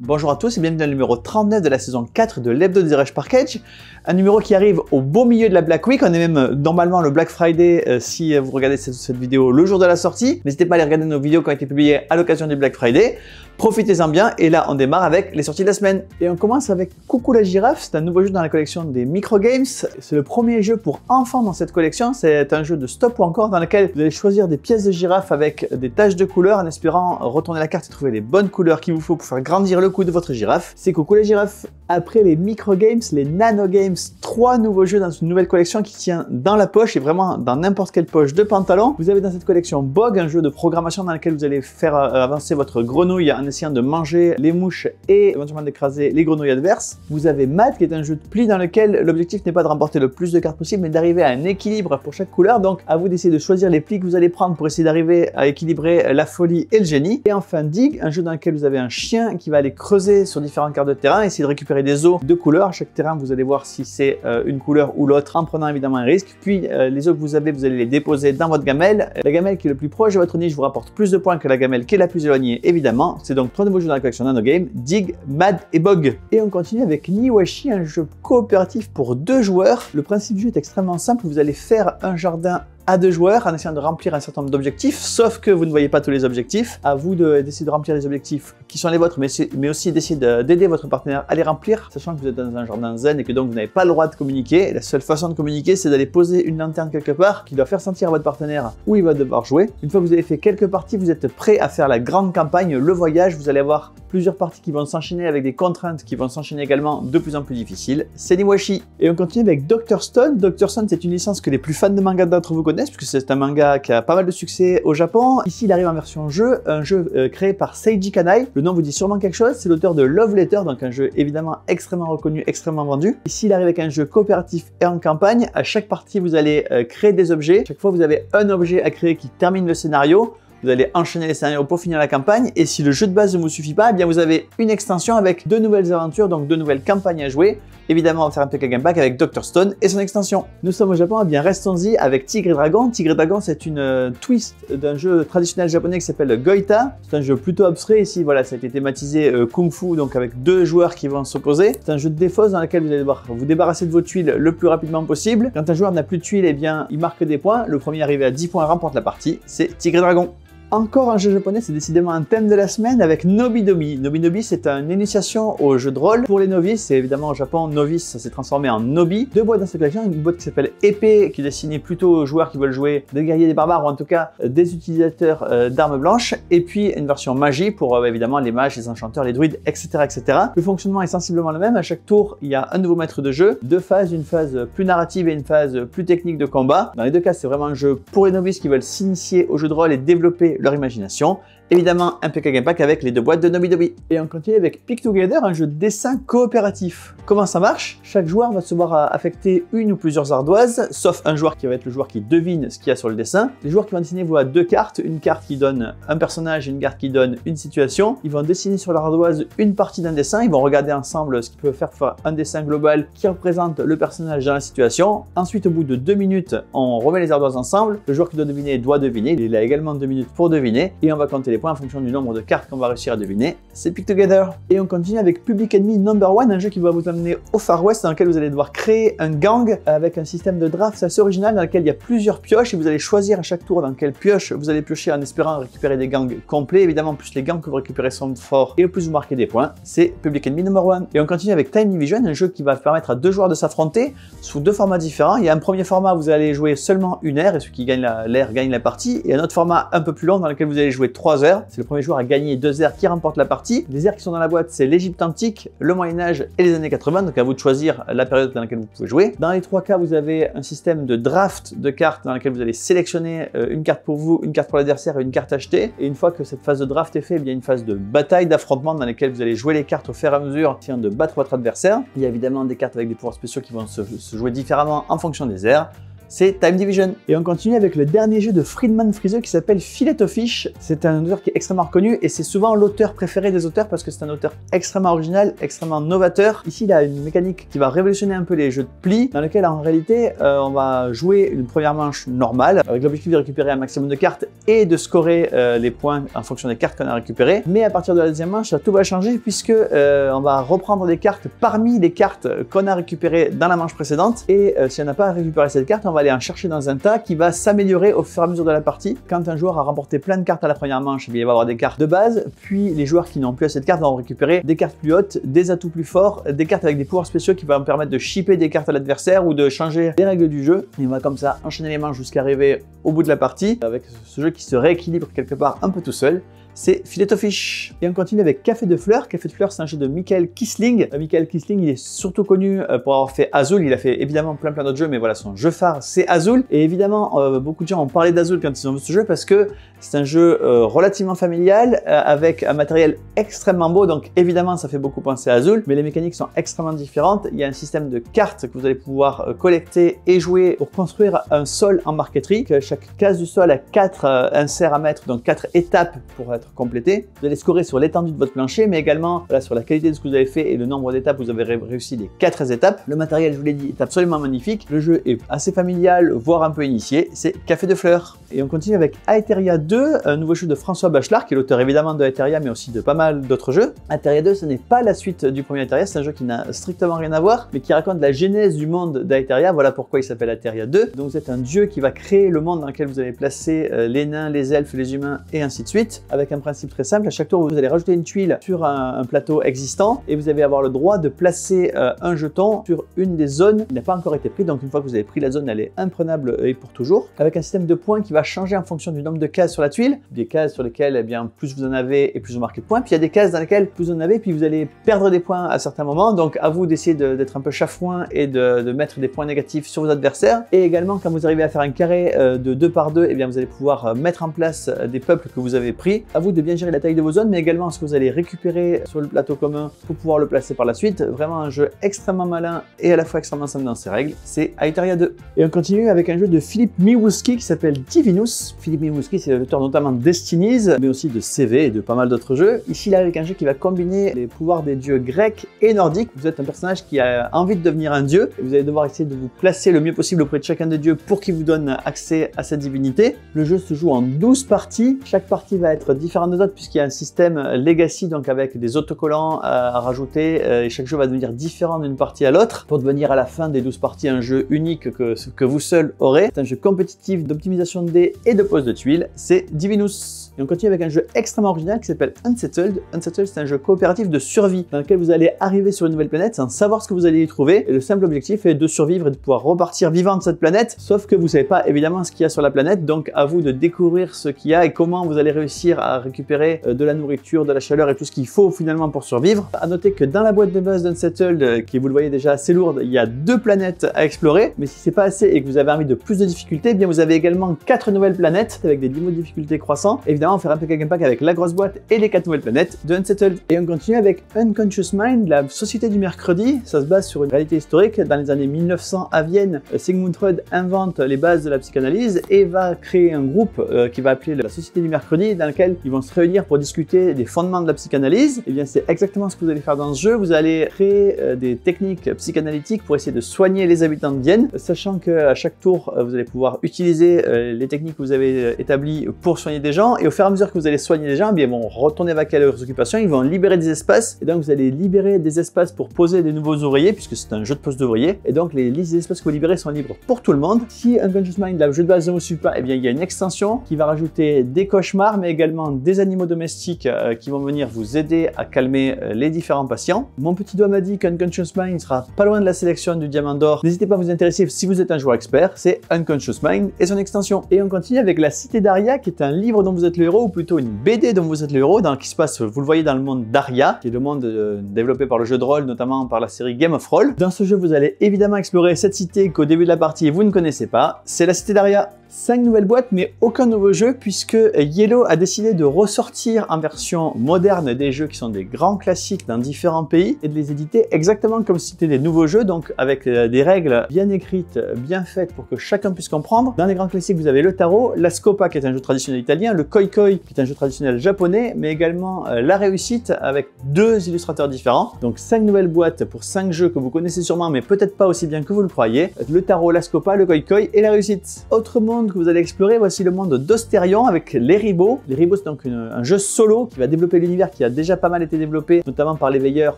Bonjour à tous et bienvenue dans le numéro 39 de la saison 4 de l'Hebdo des Rush Package. Un numéro qui arrive au beau milieu de la Black Week. On est même normalement le Black Friday si vous regardez cette vidéo le jour de la sortie. N'hésitez pas à aller regarder nos vidéos qui ont été publiées à l'occasion du Black Friday. Profitez-en bien et là on démarre avec les sorties de la semaine. Et on commence avec Coucou la girafe, c'est un nouveau jeu dans la collection des Micro Games. C'est le premier jeu pour enfants dans cette collection. C'est un jeu de stop ou encore dans lequel vous allez choisir des pièces de girafe avec des taches de couleurs en espérant retourner la carte et trouver les bonnes couleurs qu'il vous faut pour faire grandir le cou de votre girafe. C'est Coucou la girafe. Après les Micro Games, les Nano Games, 3 nouveaux jeux dans une nouvelle collection qui tient dans la poche et vraiment dans n'importe quelle poche de pantalon. Vous avez dans cette collection Bog, un jeu de programmation dans lequel vous allez faire avancer votre grenouille en essayant de manger les mouches et éventuellement d'écraser les grenouilles adverses. Vous avez Mad qui est un jeu de pli dans lequel l'objectif n'est pas de remporter le plus de cartes possible mais d'arriver à un équilibre pour chaque couleur. Donc à vous d'essayer de choisir les plis que vous allez prendre pour essayer d'arriver à équilibrer la folie et le génie. Et enfin Dig, un jeu dans lequel vous avez un chien qui va aller creuser sur différentes cartes de terrain, essayer de récupérer des os de couleurs. À chaque terrain vous allez voir si c'est une couleur ou l'autre en prenant évidemment un risque. Puis les os que vous avez, vous allez les déposer dans votre gamelle. La gamelle qui est le plus proche de votre niche vous rapporte plus de points que la gamelle qui est la plus éloignée évidemment. C'est donc 3 nouveaux jeux dans la collection Nano Game, Dig, Mad et Bog. Et on continue avec Niwashi, un jeu coopératif pour 2 joueurs. Le principe du jeu est extrêmement simple, vous allez faire un jardin à 2 joueurs en essayant de remplir un certain nombre d'objectifs, sauf que vous ne voyez pas tous les objectifs. À vous d'essayer de remplir les objectifs qui sont les vôtres, mais aussi d'essayer d'aider votre partenaire à les remplir, sachant que vous êtes dans un jardin zen et que donc vous n'avez pas le droit de communiquer. La seule façon de communiquer, c'est d'aller poser une lanterne quelque part qui doit faire sentir à votre partenaire où il va devoir jouer. Une fois que vous avez fait quelques parties, vous êtes prêt à faire la grande campagne, le voyage. Vous allez avoir plusieurs parties qui vont s'enchaîner avec des contraintes qui vont s'enchaîner également de plus en plus difficiles. C'est Niwashi. Et on continue avec Dr. Stone. Dr. Stone, c'est une licence que les plus fans de manga d'entre vous connaissent, puisque c'est un manga qui a pas mal de succès au Japon. Ici, il arrive en version jeu, un jeu créé par Seiji Kanai. Le nom vous dit sûrement quelque chose, c'est l'auteur de Love Letter, donc un jeu évidemment extrêmement reconnu, extrêmement vendu. Ici, il arrive avec un jeu coopératif et en campagne. À chaque partie, vous allez créer des objets. Chaque fois, vous avez un objet à créer qui termine le scénario. Vous allez enchaîner les scénarios pour finir la campagne et si le jeu de base ne vous suffit pas, eh bien vous avez une extension avec 2 nouvelles aventures, donc 2 nouvelles campagnes à jouer. Évidemment, on va faire un PK Game Pack avec Dr. Stone et son extension. Nous sommes au Japon, eh bien restons-y avec Tigre et Dragon. Tigre et Dragon, c'est une twist d'un jeu traditionnel japonais qui s'appelle Goita. C'est un jeu plutôt abstrait ici, voilà, ça a été thématisé Kung Fu, donc avec 2 joueurs qui vont s'opposer. C'est un jeu de défausse dans lequel vous allez devoir vous débarrasser de vos tuiles le plus rapidement possible. Quand un joueur n'a plus de tuiles, eh bien il marque des points. Le premier arrivé à 10 points remporte la partie, c'est Tigre et Dragon. Encore un jeu japonais, c'est décidément un thème de la semaine avec Nobi-Nobi. Nobi-Nobi, c'est une initiation au jeu de rôle. Pour les novices, et évidemment au Japon, novice, ça s'est transformé en Nobi. 2 boîtes dans cette collection, une boîte qui s'appelle Épée, qui est destinée plutôt aux joueurs qui veulent jouer des guerriers, des barbares, ou en tout cas des utilisateurs d'armes blanches. Et puis une version magie pour évidemment les mages, les enchanteurs, les druides, etc., etc. Le fonctionnement est sensiblement le même. À chaque tour, il y a un nouveau maître de jeu. 2 phases, une phase plus narrative et une phase plus technique de combat. Dans les 2 cas, c'est vraiment un jeu pour les novices qui veulent s'initier au jeu de rôle et développer leur imagination. Évidemment, un PK Game Pack avec les 2 boîtes de Nobi-Nobi. Et on continue avec Pick Together, un jeu de dessin coopératif. Comment ça marche? Chaque joueur va se voir affecter une ou plusieurs ardoises, sauf un joueur qui va être le joueur qui devine ce qu'il y a sur le dessin. Les joueurs qui vont dessiner voient 2 cartes, une carte qui donne un personnage et une carte qui donne une situation. Ils vont dessiner sur leur ardoise une partie d'un dessin, ils vont regarder ensemble ce qu'ils peuvent faire pour faire un dessin global qui représente le personnage dans la situation. Ensuite, au bout de 2 minutes, on remet les ardoises ensemble. Le joueur qui doit deviner, il a également 2 minutes pour deviner et on va compter les points en fonction du nombre de cartes qu'on va réussir à deviner. C'est Pick Together. Et on continue avec Public Enemy Number 1, un jeu qui va vous amener au Far West dans lequel vous allez devoir créer un gang avec un système de draft assez original dans lequel il y a plusieurs pioches et vous allez choisir à chaque tour dans quelle pioche vous allez piocher en espérant récupérer des gangs complets. Évidemment, plus les gangs que vous récupérez sont forts et au plus vous marquez des points. C'est Public Enemy Number 1. Et on continue avec Time Division, un jeu qui va permettre à 2 joueurs de s'affronter sous 2 formats différents. Il y a un premier format où vous allez jouer seulement 1 heure et celui qui gagne l'heure gagne la partie. Et un autre format un peu plus long dans lequel vous allez jouer 3 heures. C'est le premier joueur à gagner 2 aires qui remporte la partie. Les aires qui sont dans la boîte, c'est l'Égypte antique, le Moyen-Âge et les années 80, donc à vous de choisir la période dans laquelle vous pouvez jouer. Dans les 3 cas, vous avez un système de draft de cartes dans lequel vous allez sélectionner une carte pour vous, une carte pour l'adversaire et une carte achetée. Et une fois que cette phase de draft est faite, il y a une phase de bataille, d'affrontement dans laquelle vous allez jouer les cartes au fur et à mesure afin de battre votre adversaire. Il y a évidemment des cartes avec des pouvoirs spéciaux qui vont se jouer différemment en fonction des aires. c'est Time Division. Et on continue avec le dernier jeu de Friedemann Friese qui s'appelle Filet of Fish. C'est un auteur qui est extrêmement reconnu et c'est souvent l'auteur préféré des auteurs parce que c'est un auteur extrêmement original, extrêmement novateur. Ici, il a une mécanique qui va révolutionner un peu les jeux de pli, dans lequel en réalité, on va jouer une première manche normale avec l'objectif de récupérer un maximum de cartes et de scorer les points en fonction des cartes qu'on a récupérées. Mais à partir de la deuxième manche, tout va changer puisque on va reprendre des cartes parmi les cartes qu'on a récupérées dans la manche précédente et si on n'a pas récupéré cette carte, on va aller en chercher dans un tas qui va s'améliorer au fur et à mesure de la partie. Quand un joueur a remporté plein de cartes à la première manche, il va y avoir des cartes de base, puis les joueurs qui n'ont plus assez de cartes vont récupérer des cartes plus hautes, des atouts plus forts, des cartes avec des pouvoirs spéciaux qui vont permettre de shipper des cartes à l'adversaire ou de changer les règles du jeu. Et on va comme ça enchaîner les manches jusqu'à arriver au bout de la partie avec ce jeu qui se rééquilibre quelque part un peu tout seul. C'est Filet of Fish. Et on continue avec Café de Fleurs. Café de Fleurs, c'est un jeu de Michael Kisling. Michael Kisling, il est surtout connu pour avoir fait Azul. Il a fait évidemment plein d'autres jeux, mais voilà, son jeu phare, c'est Azul. Et évidemment, beaucoup de gens ont parlé d'Azul quand ils ont vu ce jeu parce que c'est un jeu relativement familial avec un matériel extrêmement beau. Donc évidemment, ça fait beaucoup penser à Azul, mais les mécaniques sont extrêmement différentes. Il y a un système de cartes que vous allez pouvoir collecter et jouer pour construire un sol en marqueterie. Chaque case du sol a 4 inserts à mettre, donc 4 étapes pour être complété. Vous allez scorer sur l'étendue de votre plancher, mais également voilà, sur la qualité de ce que vous avez fait et le nombre d'étapes. Vous avez réussi les 4 étapes. Le matériel, je vous l'ai dit, est absolument magnifique. Le jeu est assez familial, voire un peu initié. C'est Café de Fleurs. Et on continue avec Aetheria 2, un nouveau jeu de François Bachelard, qui est l'auteur évidemment de Aetheria, mais aussi de pas mal d'autres jeux. Aetheria 2, ce n'est pas la suite du premier Aetheria, c'est un jeu qui n'a strictement rien à voir, mais qui raconte la genèse du monde d'Aetheria. Voilà pourquoi il s'appelle Aetheria 2. Donc vous êtes un dieu qui va créer le monde dans lequel vous allez placer les nains, les elfes, les humains et ainsi de suite, avec un principe très simple. À chaque tour, vous allez rajouter une tuile sur un plateau existant et vous allez avoir le droit de placer un jeton sur une des zones qui n'a pas encore été prise. Donc une fois que vous avez pris la zone, elle est imprenable et pour toujours, avec un système de points qui va changer en fonction du nombre de cases sur la tuile. Des cases sur lesquelles eh bien, plus vous en avez et plus vous marquez de points. Puis il y a des cases dans lesquelles plus vous en avez puis vous allez perdre des points à certains moments. Donc à vous d'essayer d'être un peu chafouin et de mettre des points négatifs sur vos adversaires. Et également quand vous arrivez à faire un carré de 2 par 2, eh bien, vous allez pouvoir mettre en place des peuples que vous avez pris. À vous de bien gérer la taille de vos zones, mais également ce que vous allez récupérer sur le plateau commun pour pouvoir le placer par la suite. Vraiment un jeu extrêmement malin et à la fois extrêmement simple dans ses règles. C'est Aetheria 2. Et on continue avec un jeu de Philippe Miłowski qui s'appelle Divinus. Philippe Miłowski, c'est l'auteur notamment de Destinies, mais aussi de CV et de pas mal d'autres jeux. Ici, là, avec un jeu qui va combiner les pouvoirs des dieux grecs et nordiques. Vous êtes un personnage qui a envie de devenir un dieu et vous allez devoir essayer de vous placer le mieux possible auprès de chacun des dieux pour qu'il vous donne accès à cette divinité. Le jeu se joue en 12 parties. Chaque partie va être différente des autres puisqu'il y a un système legacy, donc avec des autocollants à rajouter et chaque jeu va devenir différent d'une partie à l'autre pour devenir à la fin des 12 parties un jeu unique que vous seul aurez. C'est un jeu compétitif d'optimisation de dés et de pose de tuiles. C'est Divinus. Et on continue avec un jeu extrêmement original qui s'appelle Unsettled. Unsettled, c'est un jeu coopératif de survie dans lequel vous allez arriver sur une nouvelle planète sans savoir ce que vous allez y trouver. Et le simple objectif est de survivre et de pouvoir repartir vivant de cette planète. Sauf que vous ne savez pas évidemment ce qu'il y a sur la planète. Donc à vous de découvrir ce qu'il y a et comment vous allez réussir à récupérer de la nourriture, de la chaleur et tout ce qu'il faut finalement pour survivre. À noter que dans la boîte de base d'Unsettled, qui vous le voyez déjà assez lourde, il y a 2 planètes à explorer. Mais si c'est pas assez et que vous avez envie de plus de difficultés, eh bien vous avez également 4 nouvelles planètes avec des niveaux de difficulté croissants. Évidemment, on fait un pack pack avec la grosse boîte et les 4 nouvelles planètes de Unsettled. Et on continue avec Unconscious Mind, la société du mercredi. Ça se base sur une réalité historique. Dans les années 1900 à Vienne, Sigmund Freud invente les bases de la psychanalyse et va créer un groupe qui va appeler la société du mercredi, dans lequel ils vont se réunir pour discuter des fondements de la psychanalyse. Et bien c'est exactement ce que vous allez faire dans ce jeu. Vous allez créer des techniques psychanalytiques pour essayer de soigner les habitants de Vienne, sachant qu'à chaque tour, vous allez pouvoir utiliser les techniques que vous avez établies pour soigner des gens. Et au fur et à mesure que vous allez soigner les gens, bien, ils vont retourner vaquer à leurs occupations, ils vont libérer des espaces. Et donc vous allez libérer des espaces pour poser des nouveaux ouvriers, puisque c'est un jeu de poste d'ouvriers. Et donc les espaces que vous libérez sont libres pour tout le monde. Si Unconscious Mind, le jeu de base ne vous suit pas, et bien il y a une extension qui va rajouter des cauchemars, mais également des animaux domestiques qui vont venir vous aider à calmer les différents patients. Mon petit doigt m'a dit qu'Unconscious Mind sera pas loin de la sélection du Diamant d'Or. N'hésitez pas à vous intéresser si vous êtes un joueur expert, c'est Unconscious Mind et son extension. Et on continue avec La Cité d'Aria, qui est un livre dont vous êtes le héros, ou plutôt une BD dont vous êtes le héros, qui se passe, vous le voyez, dans le monde d'Aria, qui est le monde développé par le jeu de rôle, notamment par la série Game of Roll. Dans ce jeu, vous allez évidemment explorer cette cité qu'au début de la partie vous ne connaissez pas, c'est la Cité d'Aria. 5 nouvelles boîtes, mais aucun nouveau jeu, puisque Yellow a décidé de ressortir en version moderne des jeux qui sont des grands classiques dans différents pays et de les éditer exactement comme si c'était des nouveaux jeux, donc avec des règles bien écrites, bien faites pour que chacun puisse comprendre. Dans les grands classiques, vous avez le tarot, la Scopa qui est un jeu traditionnel italien, le Koi Koi qui est un jeu traditionnel japonais, mais également la réussite avec 2 illustrateurs différents. Donc 5 nouvelles boîtes pour 5 jeux que vous connaissez sûrement, mais peut-être pas aussi bien que vous le croyez. Le tarot, la Scopa, le Koi Koi et la réussite. Autre monde que vous allez explorer, voici le monde d'Osterion avec les Ribos. Les Ribos, c'est donc un jeu solo qui va développer l'univers qui a déjà pas mal été développé, notamment par les Veilleurs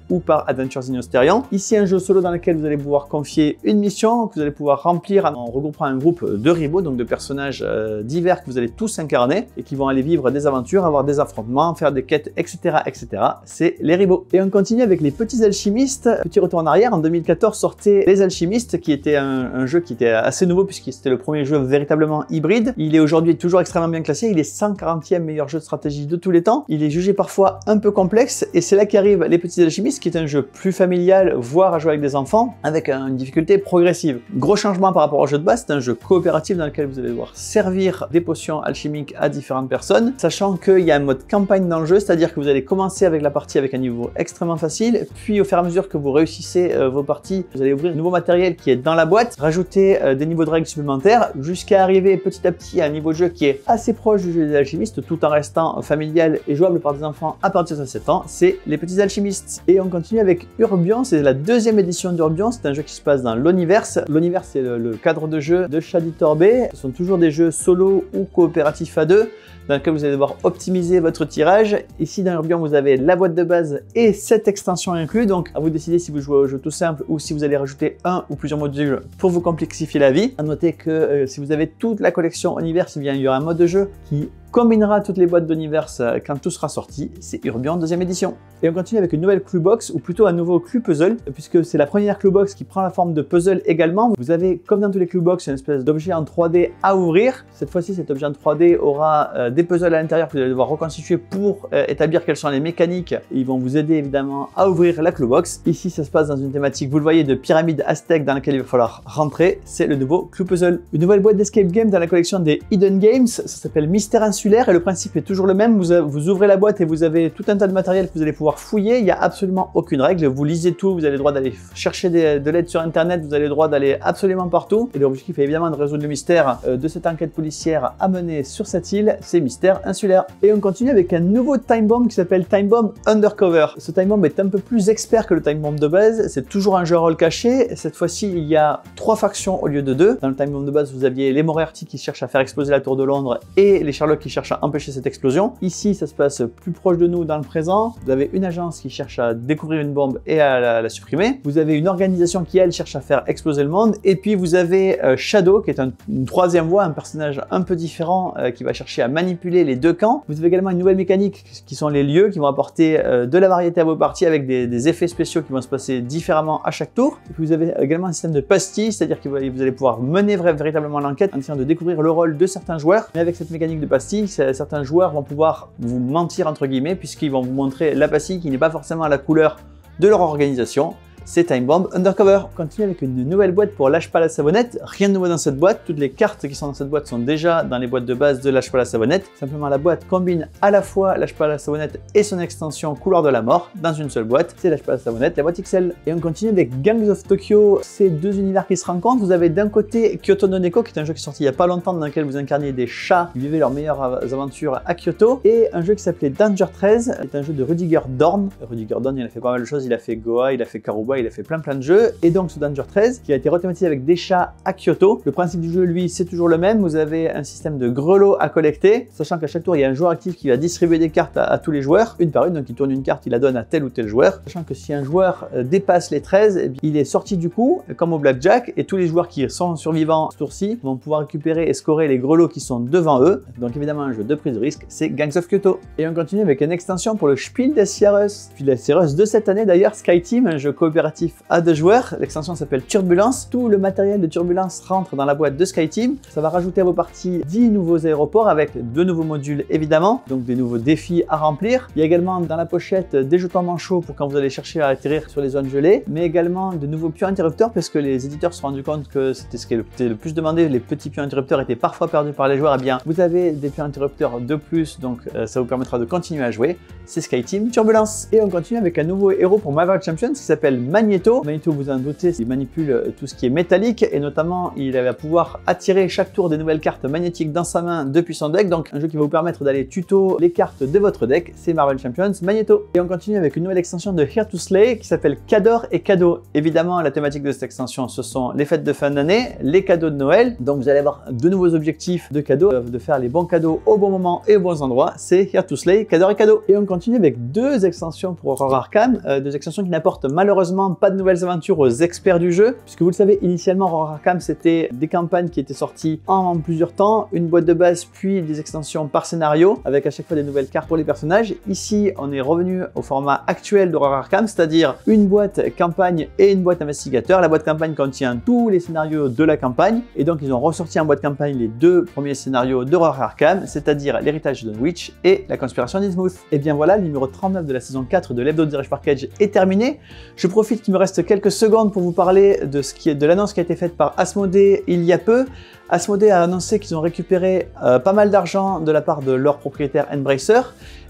ou par Adventures in Osterion. Ici, un jeu solo dans lequel vous allez pouvoir confier une mission que vous allez pouvoir remplir en regroupant un groupe de Ribos, donc de personnages divers que vous allez tous incarner et qui vont aller vivre des aventures, avoir des affrontements, faire des quêtes, etc. etc. C'est les Ribos. Et on continue avec les petits alchimistes. Petit retour en arrière, en 2014 sortait Les Alchimistes, qui était un jeu qui était assez nouveau puisque c'était le premier jeu véritablement hybride. Il est aujourd'hui toujours extrêmement bien classé, il est 140e meilleur jeu de stratégie de tous les temps. Il est jugé parfois un peu complexe et c'est là qu'arrive Les Petits Alchimistes, qui est un jeu plus familial, voire à jouer avec des enfants, avec une difficulté progressive. Gros changement par rapport au jeu de base, c'est un jeu coopératif dans lequel vous allez devoir servir des potions alchimiques à différentes personnes, sachant qu'il y a un mode campagne dans le jeu, c'est-à-dire que vous allez commencer avec la partie avec un niveau extrêmement facile, puis au fur et à mesure que vous réussissez vos parties, vous allez ouvrir un nouveau matériel qui est dans la boîte, rajouter des niveaux de règles supplémentaires, jusqu'à arriver petit à petit à un niveau de jeu qui est assez proche du jeu des alchimistes tout en restant familial et jouable par des enfants à partir de 7 ans, c'est Les Petits Alchimistes. Et on continue avec Urbion, c'est la 2e édition d'Urbion, c'est un jeu qui se passe dans l'Universe. L'Universe, c'est le cadre de jeu de Shadi Torbey. Ce sont toujours des jeux solo ou coopératifs à 2 dans lequel vous allez devoir optimiser votre tirage. Ici dans Urbion, vous avez la boîte de base et 7 extensions inclus, donc à vous de décider si vous jouez au jeu tout simple ou si vous allez rajouter un ou plusieurs modules pour vous complexifier la vie. À noter que si vous avez toute la collection Univers, eh bien, il y aura un mode de jeu qui combinera toutes les boîtes d'Univers quand tout sera sorti. C'est Urbion 2e édition. Et on continue avec une nouvelle clue box, ou plutôt un nouveau clue puzzle, puisque c'est la première clue box qui prend la forme de puzzle également. Vous avez, comme dans tous les clue box, une espèce d'objet en 3D à ouvrir. Cette fois-ci, cet objet en 3D aura des puzzles à l'intérieur que vous allez devoir reconstituer pour établir quelles sont les mécaniques. Ils vont vous aider évidemment à ouvrir la clue box. Ici, ça se passe dans une thématique, vous le voyez, de pyramide aztèque dans laquelle il va falloir rentrer. C'est le nouveau clue puzzle. Une nouvelle boîte d'escape game dans la collection des Hidden Games. Ça s'appelle Mystère Insulaire et le principe est toujours le même. Vous ouvrez la boîte et vous avez tout un tas de matériel que vous allez pouvoir fouiller. Il n'y a absolument aucune règle. Vous lisez tout. Vous avez le droit d'aller chercher de l'aide sur Internet. Vous avez le droit d'aller absolument partout. Et l'objectif est évidemment de résoudre le mystère de cette enquête policière à mener sur cette île. C'est Mystère Insulaire. Et on continue avec un nouveau Time Bomb qui s'appelle Time Bomb Undercover. Ce Time Bomb est un peu plus expert que le Time Bomb de base. C'est toujours un jeu à rôle caché. Cette fois-ci, il y a 3 factions au lieu de 2. Dans le Time Bomb de base, vous aviez les Moriarty qui cherchent à faire exploser la tour de Londres et les Sherlock qui cherchent à empêcher cette explosion. Ici, ça se passe plus proche de nous dans le présent. Vous avez une agence qui cherche à découvrir une bombe et à la supprimer. Vous avez une organisation qui, elle, cherche à faire exploser le monde. Et puis, vous avez Shadow, qui est une 3e voie, un personnage un peu différent qui va chercher à manipuler les 2 camps. Vous avez également une nouvelle mécanique qui sont les lieux qui vont apporter de la variété à vos parties avec des effets spéciaux qui vont se passer différemment à chaque tour. Et puis, vous avez également un système de pastilles, c'est-à-dire que vous allez pouvoir mener véritablement l'enquête en essayant de découvrir le rôle de certains joueurs. Mais avec cette mécanique de pastilles, certains joueurs vont pouvoir vous mentir entre guillemets puisqu'ils vont vous montrer la pastille qui n'est pas forcément à la couleur de leur organisation. C'est Time Bomb Undercover. On continue avec une nouvelle boîte pour Lâche pas la savonnette. Rien de nouveau dans cette boîte. Toutes les cartes qui sont dans cette boîte sont déjà dans les boîtes de base de Lâche pas la savonnette. Simplement, la boîte combine à la fois Lâche pas la savonnette et son extension Couloir de la mort dans une seule boîte. C'est Lâche pas la savonnette, la boîte XL. Et on continue avec Gangs of Tokyo. Ces 2 univers qui se rencontrent. Vous avez d'un côté Kyoto no Neko, qui est un jeu qui est sorti il n'y a pas longtemps, dans lequel vous incarniez des chats qui vivaient leurs meilleures aventures à Kyoto. Et un jeu qui s'appelait Danger 13, qui est un jeu de Rudiger Dorn. Rudiger Dorn, il a fait pas mal de choses. Il a fait Goa, il a fait Karuba, il a fait plein de jeux. Et donc ce Danger 13 qui a été rethématisé avec des chats à Kyoto. Le principe du jeu, lui, c'est toujours le même. Vous avez un système de grelots à collecter, sachant qu'à chaque tour, il y a un joueur actif qui va distribuer des cartes à tous les joueurs, une par une. Donc il tourne une carte, il la donne à tel ou tel joueur. Sachant que si un joueur dépasse les 13, eh bien, il est sorti du coup, comme au blackjack, et tous les joueurs qui sont survivants ce tour-ci vont pouvoir récupérer et scorer les grelots qui sont devant eux. Donc évidemment, un jeu de prise de risque, c'est Gangs of Kyoto. Et on continue avec une extension pour le Spiel des Jahres. Spiel des Jahres de cette année d'ailleurs, Sky Team, un jeu coopératif coopératif à 2 joueurs. L'extension s'appelle Turbulence. Tout le matériel de Turbulence rentre dans la boîte de SkyTeam. Ça va rajouter à vos parties 10 nouveaux aéroports avec 2 nouveaux modules évidemment, donc des nouveaux défis à remplir. Il y a également dans la pochette des jetons manchots pour quand vous allez chercher à atterrir sur les zones gelées, mais également de nouveaux pions interrupteurs parce que les éditeurs se sont rendus compte que c'était ce qui était le plus demandé. Les petits pions interrupteurs étaient parfois perdus par les joueurs. Eh bien, vous avez des pions interrupteurs de plus, donc ça vous permettra de continuer à jouer. C'est SkyTeam Turbulence. Et on continue avec un nouveau héros pour Marvel Champions qui s'appelle Magneto. Magneto, vous en doutez, il manipule tout ce qui est métallique et notamment il va pouvoir attirer chaque tour des nouvelles cartes magnétiques dans sa main depuis son deck. Donc un jeu qui va vous permettre d'aller tuto les cartes de votre deck. C'est Marvel Champions Magneto. Et on continue avec une nouvelle extension de Here to Slay qui s'appelle Cador et Cadeaux. Évidemment, la thématique de cette extension, ce sont les fêtes de fin d'année, les cadeaux de Noël. Donc vous allez avoir de nouveaux objectifs de cadeaux, de faire les bons cadeaux au bon moment et aux bons endroits. C'est Here to Slay, Cador et Cadeaux. Et on continue avec 2 extensions pour Aurora Arkham, 2 extensions qui n'apportent malheureusement pas de nouvelles aventures aux experts du jeu, puisque vous le savez, initialement Aurora Arkham c'était des campagnes qui étaient sorties en plusieurs temps, une boîte de base puis des extensions par scénario, avec à chaque fois des nouvelles cartes pour les personnages. Ici, on est revenu au format actuel d'Aurora Arkham, c'est-à-dire une boîte campagne et une boîte investigateur. La boîte campagne contient tous les scénarios de la campagne, et donc ils ont ressorti en boîte campagne les 2 premiers scénarios d'Aurora Arkham, c'est-à-dire l'héritage de Witch et la conspiration d'Innsmouth. Et bien voilà, le numéro 39 de la saison 4 de l'Hebdo Direct Package est terminé. Je profite qu'il me reste quelques secondes pour vous parler de l'annonce qui a été faite par Asmodée il y a peu. Asmodée a annoncé qu'ils ont récupéré pas mal d'argent de la part de leur propriétaire Embracer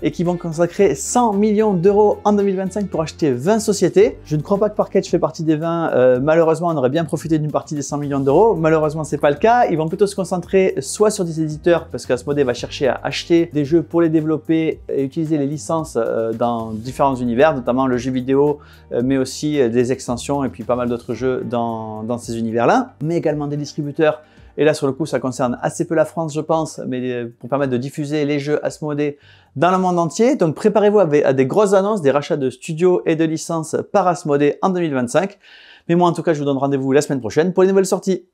et qu'ils vont consacrer 100 millions d'euros en 2025 pour acheter 20 sociétés. Je ne crois pas que Parketch fait partie des 20. Malheureusement, on aurait bien profité d'une partie des 100 millions d'euros. Malheureusement, c'est pas le cas. Ils vont plutôt se concentrer soit sur des éditeurs parce qu'Asmodée va chercher à acheter des jeux pour les développer et utiliser les licences dans différents univers, notamment le jeu vidéo, mais aussi des extensions et puis pas mal d'autres jeux dans ces univers-là, mais également des distributeurs. Et là, sur le coup, ça concerne assez peu la France, je pense, mais pour permettre de diffuser les jeux Asmodée dans le monde entier. Donc, préparez-vous à des grosses annonces, des rachats de studios et de licences par Asmodée en 2025. Mais moi, en tout cas, je vous donne rendez-vous la semaine prochaine pour les nouvelles sorties.